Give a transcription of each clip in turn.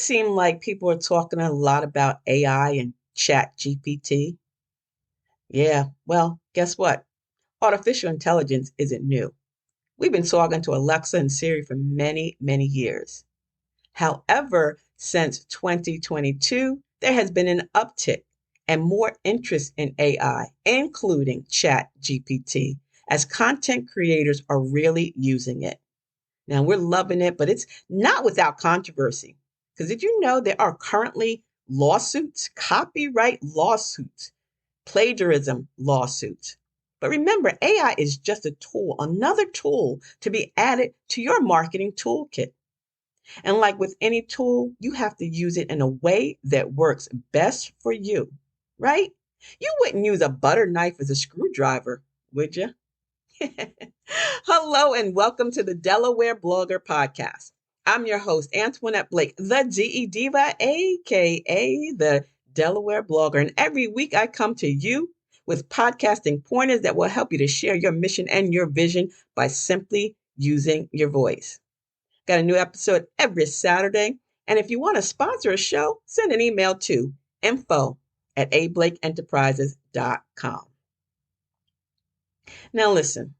seem like people are talking a lot about AI and ChatGPT? Yeah, well, guess what? Artificial intelligence isn't new. We've been talking to Alexa and Siri for many, many years. However, since 2022, there has been an uptick and more interest in AI, including ChatGPT, as content creators are really using it. Now, we're loving it, but it's not without controversy. Because did you know there are currently lawsuits, copyright lawsuits, plagiarism lawsuits? But remember, AI is just a tool, another tool to be added to your marketing toolkit. And like with any tool, you have to use it in a way that works best for you, right? You wouldn't use a butter knife as a screwdriver, would you? Hello and welcome to the Delaware Blogger Podcast. I'm your host, Antoinette Blake, the DE Diva, aka the Delaware Blogger. And every week I come to you with podcasting pointers that will help you to share your mission and your vision by simply using your voice. Got a new episode every Saturday. And if you want to sponsor a show, send an email to info@ablakeenterprises.com. Now listen,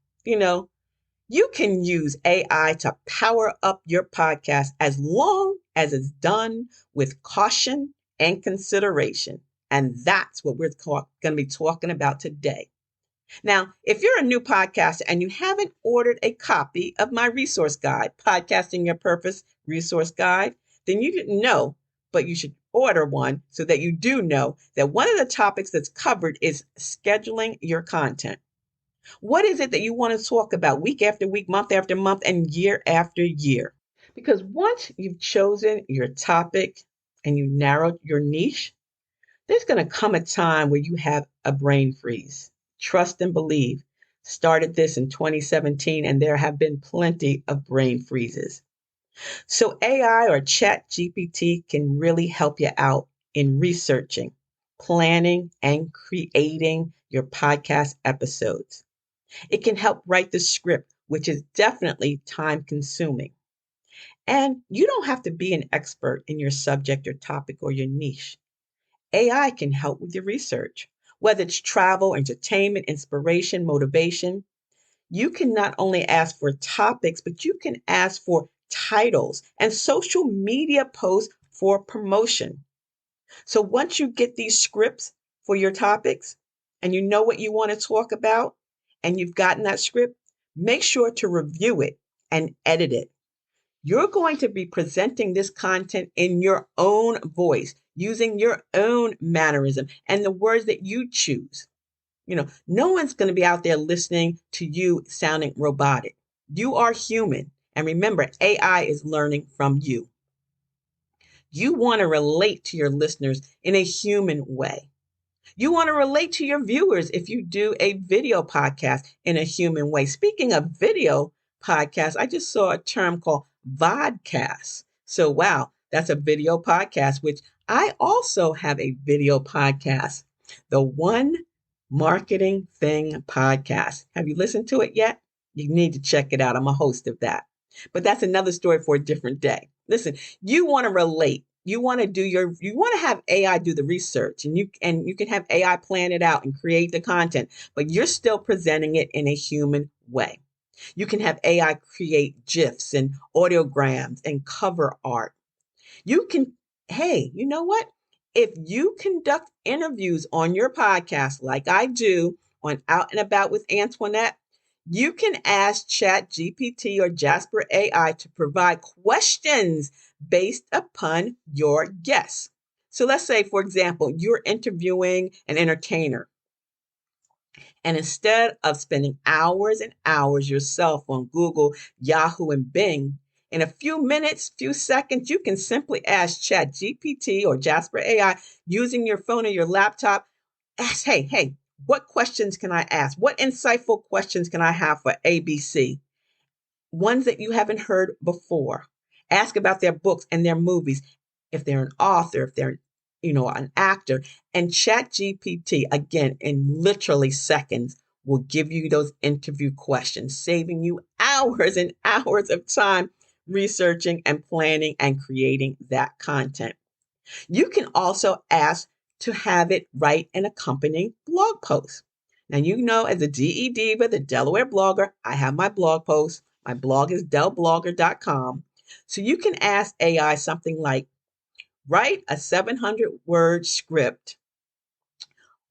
you can use AI to power up your podcast as long as it's done with caution and consideration. And that's what we're going to be talking about today. Now, if you're a new podcaster and you haven't ordered a copy of my resource guide, Podcasting Your Purpose Resource Guide, then you didn't know, but you should order one so that you do know that one of the topics that's covered is scheduling your content. What is it that you want to talk about week after week, month after month, and year after year? Because once you've chosen your topic and you narrowed your niche, there's going to come a time where you have a brain freeze. Trust and believe. Started this in 2017, and there have been plenty of brain freezes. So AI or ChatGPT can really help you out in researching, planning, and creating your podcast episodes. It can help write the script, which is definitely time consuming. And you don't have to be an expert in your subject or topic or your niche. AI can help with your research, whether it's travel, entertainment, inspiration, motivation. You can not only ask for topics, but you can ask for titles and social media posts for promotion. So once you get these scripts for your topics and you know what you want to talk about and you've gotten that script, make sure to review it and edit it. You're going to be presenting this content in your own voice, using your own mannerism and the words that you choose. No one's going to be out there listening to you sounding robotic. You are human. And remember, AI is learning from you. You want to relate to your listeners in a human way. You want to relate to your viewers if you do a video podcast in a human way. Speaking of video podcasts, I just saw a term called vodcast. So, wow, that's a video podcast, which I also have a video podcast, the One Marketing Thing podcast. Have you listened to it yet? You need to check it out. I'm a host of that. But that's another story for a different day. Listen, you want to relate. You want to have AI do the research and you can have AI plan it out and create the content, but you're still presenting it in a human way. You can have AI create GIFs and audiograms and cover art. Hey, you know what? If you conduct interviews on your podcast, like I do on Out and About with Antoinette, you can ask ChatGPT or Jasper AI to provide questions based upon your guests. So let's say, for example, you're interviewing an entertainer. And instead of spending hours and hours yourself on Google, Yahoo, and Bing, in a few minutes, few seconds, you can simply ask ChatGPT or Jasper AI using your phone or your laptop. Ask, hey, what questions can I ask? What insightful questions can I have for ABC? Ones that you haven't heard before. Ask about their books and their movies. If they're an author, if they're, an actor. And ChatGPT, again, in literally seconds, will give you those interview questions, saving you hours and hours of time researching and planning and creating that content. You can also ask to have it write an accompanying blog post. Now, you know, as a DE Diva, the Delaware blogger, I have my blog post. My blog is delblogger.com. So you can ask AI something like, write a 700-word script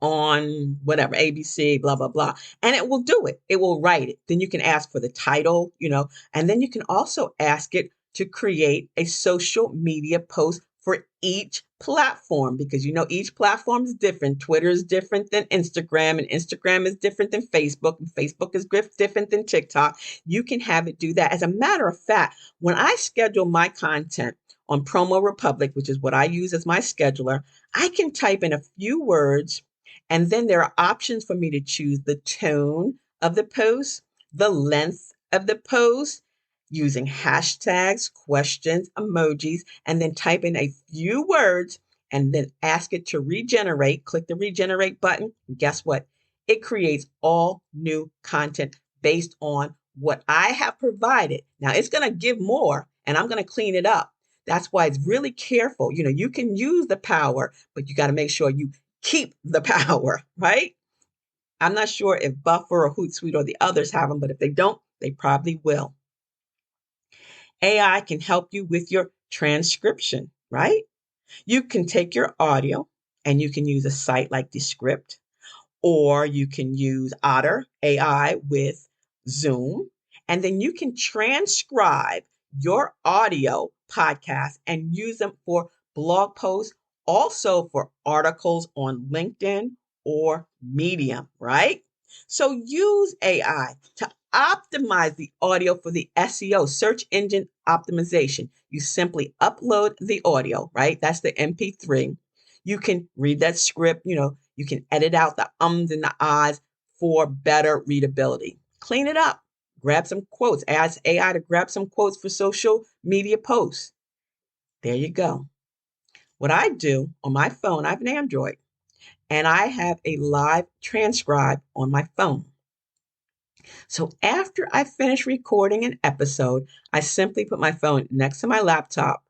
on whatever, ABC, blah, blah, blah. And it will do it. It will write it. Then you can ask for the title, and then you can also ask it to create a social media post for each platform, because each platform is different. Twitter is different than Instagram, and Instagram is different than Facebook, and Facebook is different than TikTok. You can have it do that. As a matter of fact, when I schedule my content on Promo Republic, which is what I use as my scheduler, I can type in a few words, and then there are options for me to choose the tone of the post, the length of the post, using hashtags, questions, emojis, and then type in a few words and then ask it to regenerate. Click the regenerate button. And guess what? It creates all new content based on what I have provided. Now it's going to give more, and I'm going to clean it up. That's why it's really careful. You can use the power, but you got to make sure you keep the power, right? I'm not sure if Buffer or Hootsuite or the others have them, but if they don't, they probably will. AI can help you with your transcription, right? You can take your audio and you can use a site like Descript, or you can use Otter AI with Zoom, and then you can transcribe your audio podcast and use them for blog posts, also for articles on LinkedIn or Medium, right? So use AI to optimize the audio for the SEO, search engine optimization. You simply upload the audio, right? That's the MP3. You can read that script, you can edit out the ums and the ahs for better readability. Clean it up. Grab some quotes. Ask AI to grab some quotes for social media posts. There you go. What I do on my phone, I have an Android, and I have a live transcribe on my phone. So after I finish recording an episode, I simply put my phone next to my laptop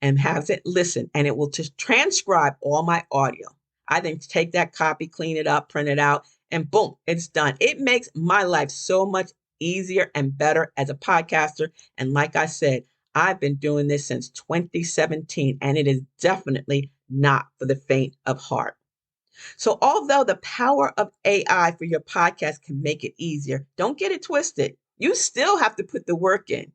and have it listen, and it will just transcribe all my audio. I then take that copy, clean it up, print it out, and boom, it's done. It makes my life so much easier and better as a podcaster. And like I said, I've been doing this since 2017, and it is definitely not for the faint of heart. So although the power of AI for your podcast can make it easier, don't get it twisted. You still have to put the work in.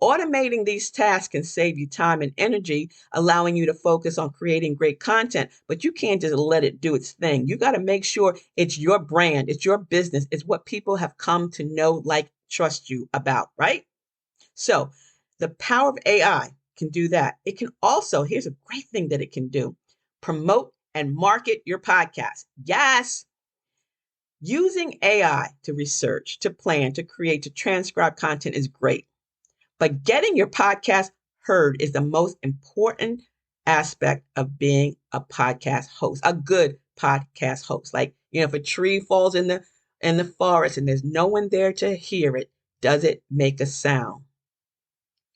Automating these tasks can save you time and energy, allowing you to focus on creating great content, but you can't just let it do its thing. You got to make sure it's your brand, it's your business, it's what people have come to know, like, trust you about, right? So the power of AI can do that. It can also, here's a great thing that it can do, promote and market your podcast. Yes. Using AI to research, to plan, to create, to transcribe content is great. But getting your podcast heard is the most important aspect of being a podcast host, a good podcast host. Like, if a tree falls in the forest and there's no one there to hear it, does it make a sound?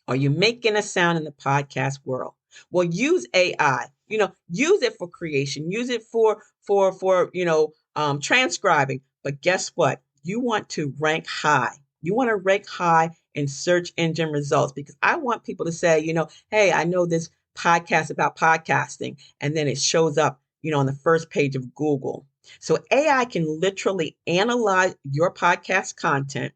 Are you making a sound in the podcast world? Well, use AI. Use it for creation. Use it for transcribing. But guess what? You want to rank high. You want to rank high in search engine results, because I want people to say, hey, I know this podcast about podcasting, and then it shows up, on the first page of Google. So AI can literally analyze your podcast content.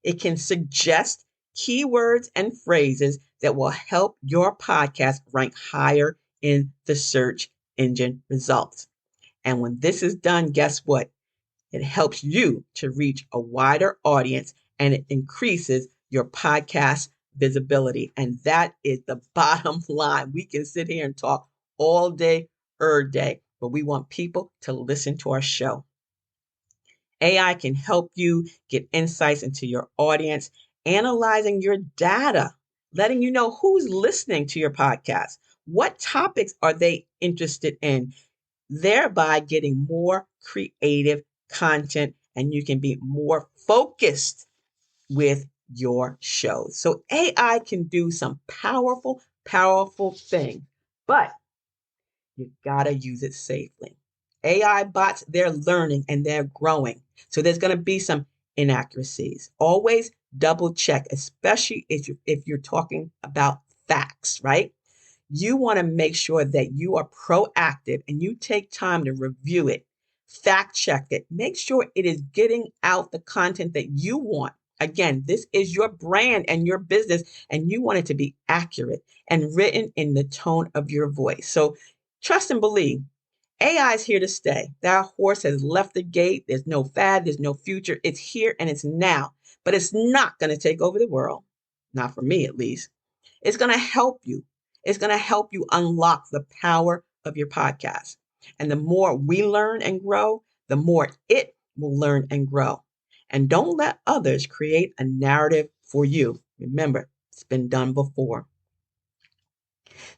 It can suggest keywords and phrases that will help your podcast rank higher in the search engine results. And when this is done, guess what? It helps you to reach a wider audience, and it increases your podcast visibility. And that is the bottom line. We can sit here and talk all day, every day, but we want people to listen to our show. AI can help you get insights into your audience, analyzing your data, letting you know who's listening to your podcast, what topics are they interested in, thereby getting more creative content, and you can be more focused with your shows. So AI can do some powerful, powerful things, but you gotta use it safely. AI bots, they're learning and they're growing. So there's gonna be some inaccuracies. Always double check, especially if you're talking about facts, right? You want to make sure that you are proactive and you take time to review it, fact check it, make sure it is getting out the content that you want. Again, this is your brand and your business, and you want it to be accurate and written in the tone of your voice. So trust and believe. AI is here to stay. That horse has left the gate. There's no fad, there's no future. It's here and it's now, but it's not going to take over the world. Not for me, at least. It's going to help you. It's going to help you unlock the power of your podcast. And the more we learn and grow, the more it will learn and grow. And don't let others create a narrative for you. Remember, it's been done before.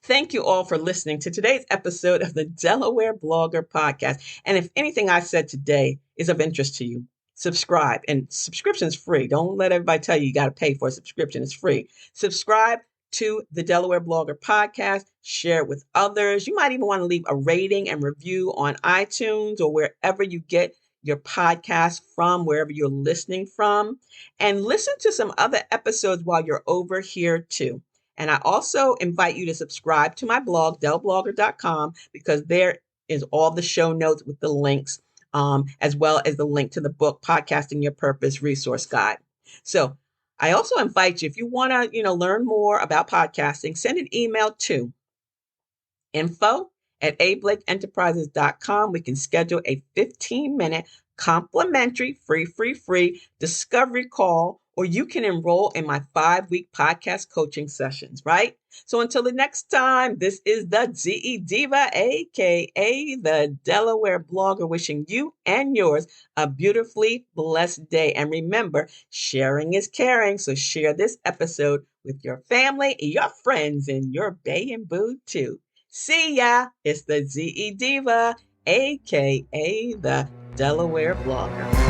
Thank you all for listening to today's episode of the Delaware Blogger Podcast. And if anything I said today is of interest to you, subscribe. And subscription is free. Don't let everybody tell you you got to pay for a subscription. It's free. Subscribe to the Delaware Blogger Podcast. Share it with others. You might even want to leave a rating and review on iTunes or wherever you get your podcast from, wherever you're listening from. And listen to some other episodes while you're over here too. And I also invite you to subscribe to my blog, delblogger.com, because there is all the show notes with the links, as well as the link to the book, Podcasting Your Purpose Resource Guide. So I also invite you, if you want to, learn more about podcasting, send an email to info@ablakeenterprises.com. We can schedule a 15-minute complimentary, free discovery call, or you can enroll in my 5-week podcast coaching sessions, right? So until the next time, this is the DE Diva, aka the Delaware Blogger, wishing you and yours a beautifully blessed day. And remember, sharing is caring. So share this episode with your family, your friends, and your bae and boo too. See ya! It's the ZE Diva, aka the Delaware Blogger.